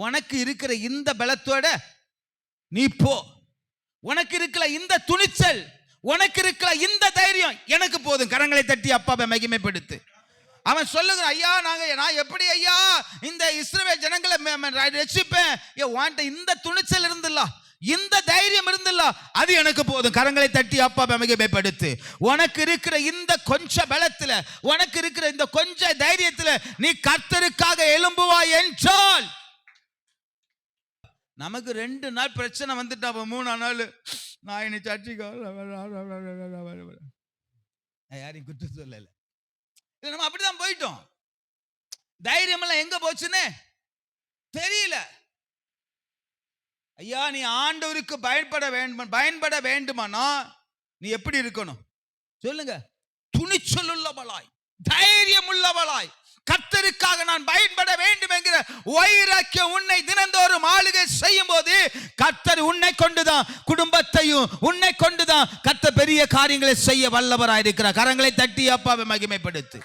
உனக்கு இருக்கிற இந்த பலத்தோட நீ போ. உனக்கு இருக்கிற இந்த துணிச்சல், உனக்கு இருக்கிற இந்த தைரியம் எனக்கு போதும். கரங்களை தட்டி அப்பாவை மகிமைப்படுத்து. அவன் சொல்லுகிறான், ஐயா நான் எப்படி ஐயா இந்த இஸ்ரவேல் ஜனங்களை ரட்சிப்பேன்? இந்த துணிச்சல் இருந்துல்ல, இந்த தைரியம் இருந்துல்ல, அது எனக்கு போதும். கரங்களை தட்டி அப்பாவை மகிமைப்படுத்து. உனக்கு இருக்கிற இந்த கொஞ்ச பலத்துல, உனக்கு இருக்கிற இந்த கொஞ்ச தைரியத்துல நீ கர்த்தருக்காக எழும்புவாய் என்றால், நமக்கு 2 நாள் பிரச்சனை வந்துட்டா 3ஆம் நாள் நான் இனி சர்ச்சைக்கு யாரையும் குற்றம் சொல்லல. நம்ம அப்படிதான் போயிட்டோம். தைரியம் எல்லாம் எங்க போச்சுன்னு தெரியல. ஐயா நீ ஆண்டவருக்கு பயன்பட வேண்டுமானா நீ எப்படி இருக்கணும் சொல்லுங்க? துணிச்சல் உள்ளவளாய், தைரியம் உள்ளவளாய், கர்த்தருக்காக நான் பயன்பட வேண்டும் என்கிற வைராக்கியம் உன்னை தினந்தோறும் ஆளுகை செய்யும் போது கர்த்தர் உன்னை கொண்டுதான், குடும்பத்தையும் உன்னை கொண்டுதான் கர்த்தர் பெரிய காரியங்களை செய்ய வல்லவராயிருக்கிறார். கரங்களை தட்டி அப்பாவை மகிமைப்படுத்து.